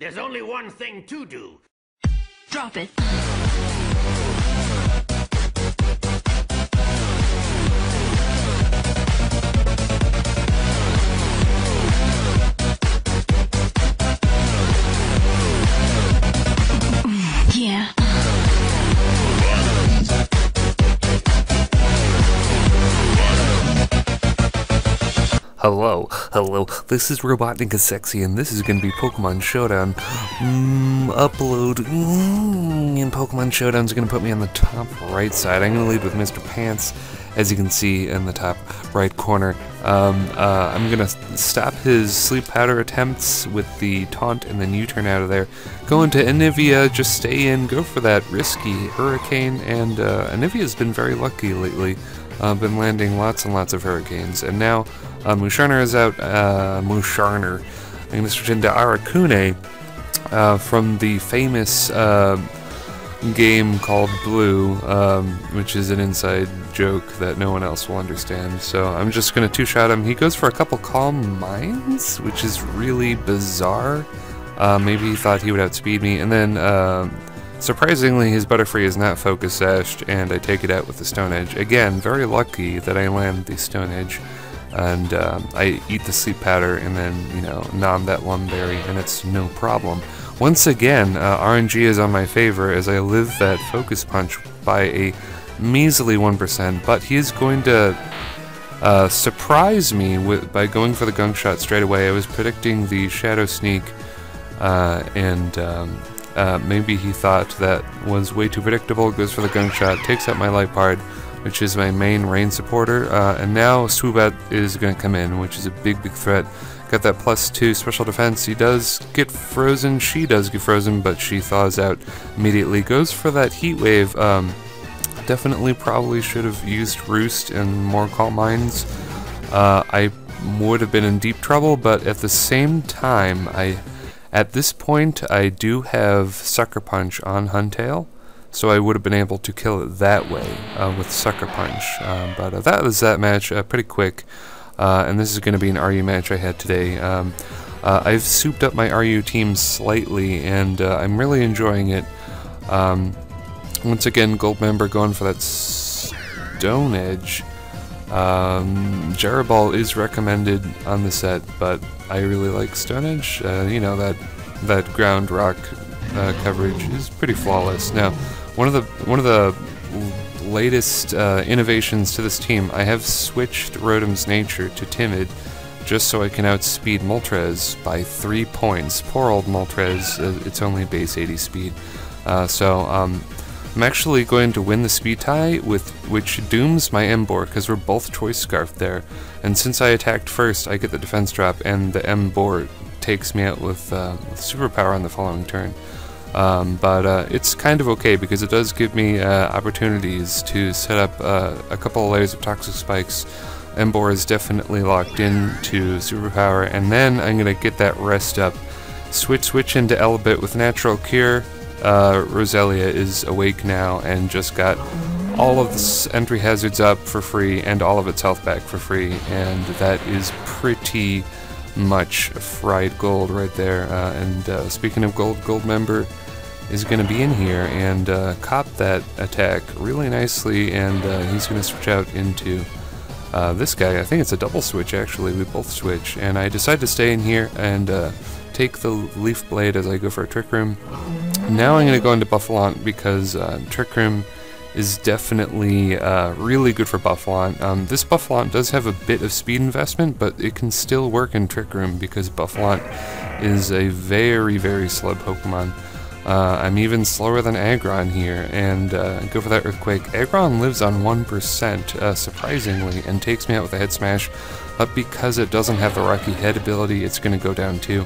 There's only one thing to do. Drop it. Yeah. Hello, this is RobotnikIsSexy, and this is going to be Pokemon Showdown. Upload. And Pokemon Showdown is going to put me on the top right side. I'm going to lead with Mr. Pants, as you can see in the top right corner. I'm going to stop his sleep powder attempts with the taunt, and then U-turn out of there. Go into Anivia, just stay in, go for that risky Hurricane, and Anivia's been very lucky lately. Been landing lots and lots of Hurricanes, and now Musharner is out. Musharner. I'm going to switch into Articuno from the famous game called Blue, which is an inside joke that no one else will understand. So I'm just going to two-shot him. He goes for a couple Calm Minds, which is really bizarre. Maybe he thought he would outspeed me, and then surprisingly, his Butterfree is not Focus Sashed, and I take it out with the Stone Edge. Again, very lucky that I land the Stone Edge, and I eat the Sleep Powder, and then, you know, nom that Lumberry, and it's no problem. Once again, RNG is on my favor as I live that Focus Punch by a measly 1%, but he is going to surprise me by going for the Gunk Shot straight away. I was predicting the Shadow Sneak, maybe he thought that was way too predictable, goes for the Gunk Shot, takes out my Liepard, which is my main rain supporter, and now Swoobat is going to come in, which is a big threat. Got that +2 special defense. He does get frozen, she does get frozen, but she thaws out immediately. Goes for that Heat Wave. Definitely probably should have used Roost and more Calm Minds. I would have been in deep trouble, but at the same time, at this point, I do have Sucker Punch on Huntail, so I would have been able to kill it that way with Sucker Punch. But that was that match, pretty quick, and this is going to be an RU match I had today. I've souped up my RU team slightly, and I'm really enjoying it. Once again, Gold Member going for that Stone Edge. Jaraball is recommended on the set, but I really like Stone Edge. You know, that ground rock coverage is pretty flawless. Now, one of the latest innovations to this team, I have switched Rotom's nature to Timid, just so I can outspeed Moltres by 3 points. Poor old Moltres, it's only base 80 speed. I'm actually going to win the speed tie, which dooms my Emboar, because we're both Choice Scarf there. And since I attacked first, I get the defense drop, and the Emboar takes me out with Superpower on the following turn. But it's kind of okay, because it does give me opportunities to set up a couple of layers of Toxic Spikes. Emboar is definitely locked into Superpower, and then I'm going to get that rest up. Switch into Elbit with Natural Cure. Roselia is awake now and just got all of the entry hazards up for free and all of its health back for free, and that is pretty much fried gold right there. Speaking of gold, Gold Member is going to be in here and cop that attack really nicely, and he's going to switch out into this guy. I think it's a double switch actually, we both switch, and I decide to stay in here and take the Leaf Blade as I go for a Trick Room. Now I'm going to go into Buffalont because Trick Room is definitely really good for Buffalont. This Buffalont does have a bit of speed investment, but it can still work in Trick Room because Buffalont is a very, very slow Pokemon. I'm even slower than Aggron here, and go for that Earthquake. Aggron lives on 1%, surprisingly, and takes me out with a Head Smash, but because it doesn't have the Rocky Head ability, it's going to go down too.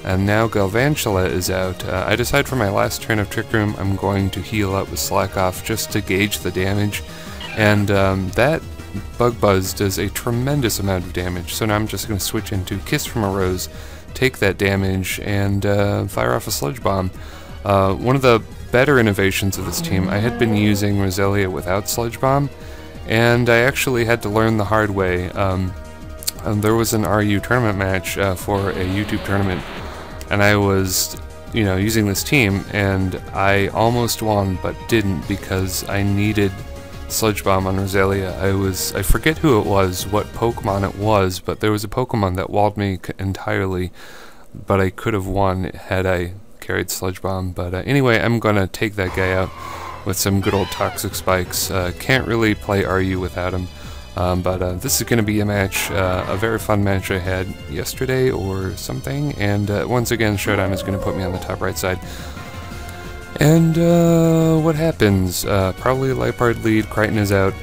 And now Galvantula is out. I decide for my last turn of Trick Room, I'm going to heal up with Slack Off just to gauge the damage. And that Bug Buzz does a tremendous amount of damage, so now I'm just going to switch into Kiss from a Rose, take that damage, and fire off a Sludge Bomb. One of the better innovations of this team, I had been using Roselia without Sludge Bomb, and I actually had to learn the hard way. There was an RU tournament match for a YouTube tournament, and I was you know, using this team, and I almost won, but didn't because I needed Sludge Bomb on Roselia. I forget who it was, what Pokemon it was, but there was a Pokemon that walled me entirely, but I could have won had I carried Sludge Bomb. But anyway, I'm gonna take that guy out with some good old Toxic Spikes. Can't really play RU without him. But this is going to be a match, a very fun match I had yesterday or something, and once again Showdown is going to put me on the top right side. And what happens? Probably a Liepard lead, Crichton is out,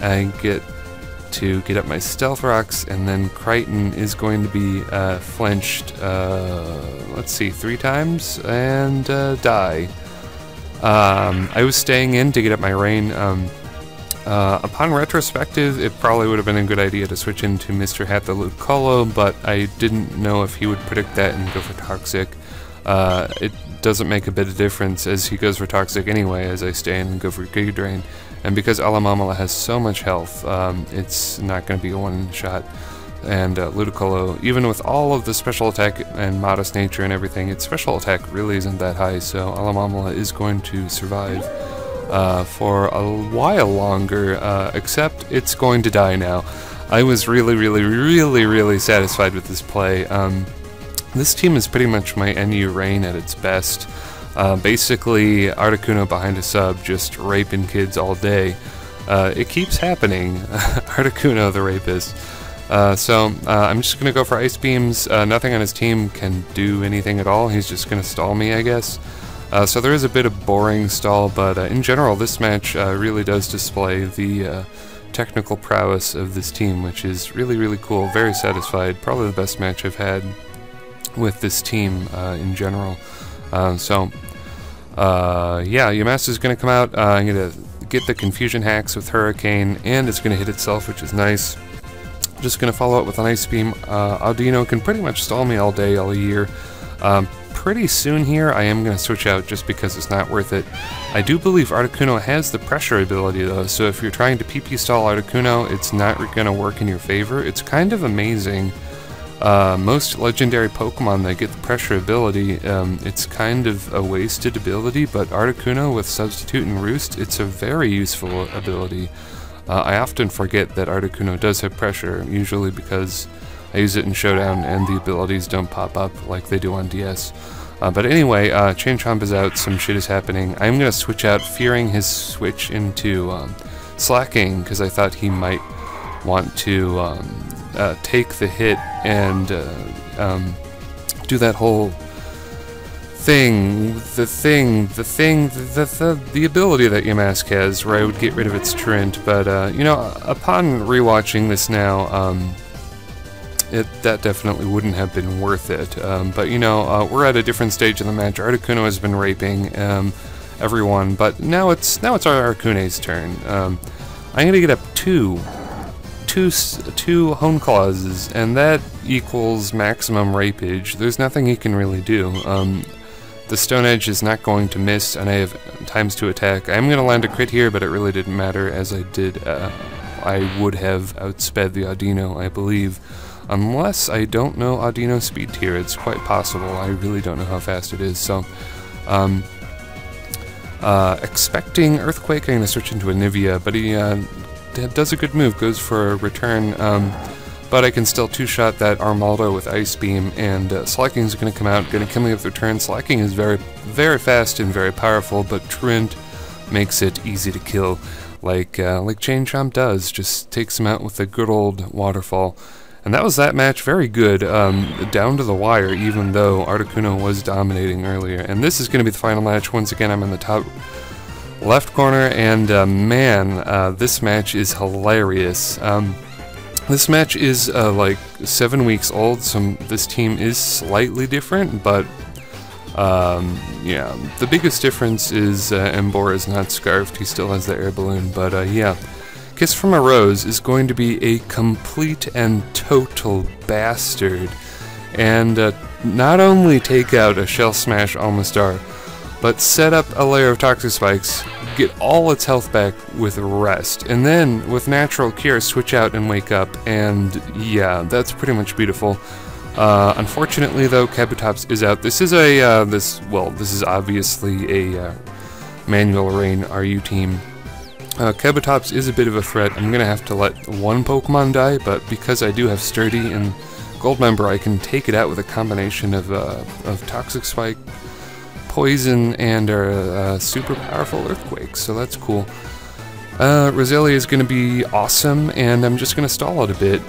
I get to get up my Stealth Rocks, and then Crichton is going to be flinched, let's see, 3 times, and die. I was staying in to get up my Rain. Upon retrospective, it probably would have been a good idea to switch into Mr. Hat the Ludicolo, but I didn't know if he would predict that and go for Toxic. It doesn't make a bit of difference as he goes for Toxic anyway, as I stay in and go for Giga Drain. And because Alamamala has so much health, it's not going to be a one-shot. And Ludicolo, even with all of the special attack and modest nature and everything, its special attack really isn't that high, so Alamamala is going to survive for a while longer, except it's going to die now. I was really satisfied with this play. This team is pretty much my NU Rain at its best. Basically, Articuno behind a sub, just raping kids all day. It keeps happening. Articuno the Rapist. So I'm just going to go for Ice Beams. Nothing on his team can do anything at all. He's just going to stall me, I guess. So there is a bit of boring stall, but in general this match really does display the technical prowess of this team, which is really cool. Very satisfied. Probably the best match I've had with this team in general. Yeah, Yamaska's going to come out. I'm going to get the Confusion Hacks with Hurricane, and it's going to hit itself, which is nice. Just going to follow up with an Ice Beam. Audino can pretty much stall me all day, all year. Pretty soon here, I am going to switch out just because it's not worth it. I do believe Articuno has the pressure ability though, so if you're trying to PP stall Articuno, it's not going to work in your favor. It's kind of amazing. Most legendary Pokemon that get the pressure ability, it's kind of a wasted ability, but Articuno with Substitute and Roost, it's a very useful ability. I often forget that Articuno does have pressure, usually because I use it in Showdown and the abilities don't pop up like they do on DS. But anyway, Chain Chomp is out, some shit is happening. I'm going to switch out, fearing his switch into Slacking, because I thought he might want to take the hit and do that whole thing, the ability that Yamask has, where I would get rid of its Trent. But, you know, upon rewatching this now, that definitely wouldn't have been worth it. But you know, we're at a different stage of the match. Articuno has been raping everyone, but now it's our Articuno's turn. I'm gonna get up two Hone Clauses, and that equals maximum rapage. There's nothing he can really do. The Stone Edge is not going to miss, and I have times to attack. I'm gonna land a crit here, but it really didn't matter, as I would have outsped the Audino, I believe. Unless I don't know Audino's speed tier, it's quite possible. I really don't know how fast it is. So, expecting Earthquake, I'm going to switch into a Nivea, but he does a good move, goes for a return, but I can still two-shot that Armaldo with Ice Beam, and Slacking is going to come out, going to kill me with return. Slacking is very fast and very powerful, but Trent makes it easy to kill, like Chain Chomp does, just takes him out with a good old waterfall. And that was that match. Very good, down to the wire, even though Articuno was dominating earlier. And this is going to be the final match. Once again, I'm in the top left corner, and man, this match is hilarious. This match is like 7 weeks old, so this team is slightly different, but yeah, the biggest difference is Embor is not scarfed. He still has the air balloon, but yeah. Kiss from a Rose is going to be a complete and total bastard, and not only take out a Shell Smash Almastar, but set up a layer of Toxic Spikes, get all its health back with Rest, and then with Natural Cure switch out and wake up, and yeah, that's pretty much beautiful. Unfortunately, though, Kabutops is out. This is a this is obviously a manual rain RU team. Kabutops is a bit of a threat. I'm gonna have to let one Pokemon die, but because I do have Sturdy and Goldmember, I can take it out with a combination of Toxic Spike, Poison, and a super powerful Earthquake. So that's cool. Roselia is going to be awesome, and I'm just going to stall it a bit,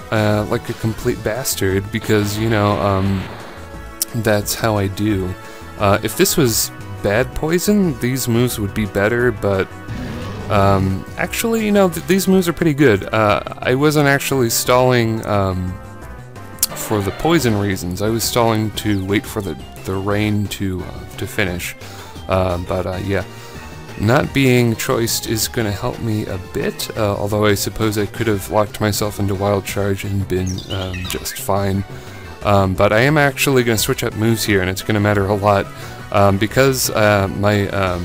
like a complete bastard, because, you know, that's how I do. If this was bad poison, these moves would be better, but, actually, you know, these moves are pretty good. I wasn't actually stalling, for the poison reasons. I was stalling to wait for the rain to finish, yeah. Not being choiced is going to help me a bit, although I suppose I could have locked myself into Wild Charge and been just fine. But I am actually going to switch up moves here, and it's going to matter a lot, because my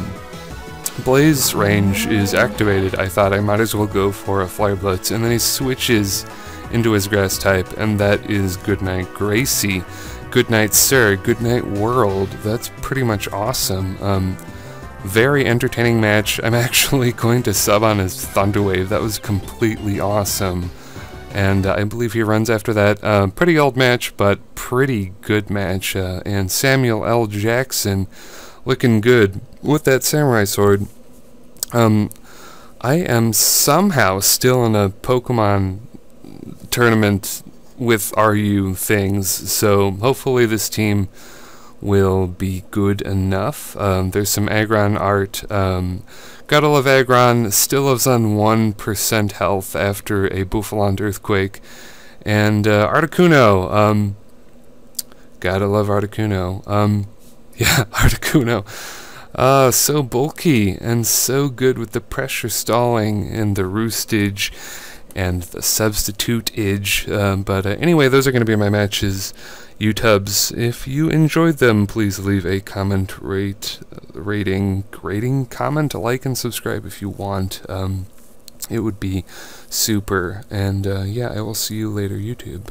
Blaze range is activated. I thought I might as well go for a Flare Blitz, and then he switches into his Grass type, and that is Goodnight Gracie. Goodnight Sir, Goodnight World. That's pretty much awesome. Very entertaining match. I'm actually going to sub on his Thunderwave. That was completely awesome. And I believe he runs after that. Pretty old match, but pretty good match. And Samuel L. Jackson looking good with that Samurai Sword. I am somehow still in a Pokemon tournament with RU things, so hopefully this team will be good enough. There's some Aggron art. Gotta love Aggron. Still lives on 1% health after a Bouffalant Earthquake. And Articuno. Gotta love Articuno. Yeah, Articuno. So bulky and so good with the pressure stalling and the roostage and the substitute-age. Anyway, those are going to be my matches. YouTubs, if you enjoyed them, please leave a comment, rating, comment, like, and subscribe if you want. It would be super. And yeah, I will see you later, YouTube.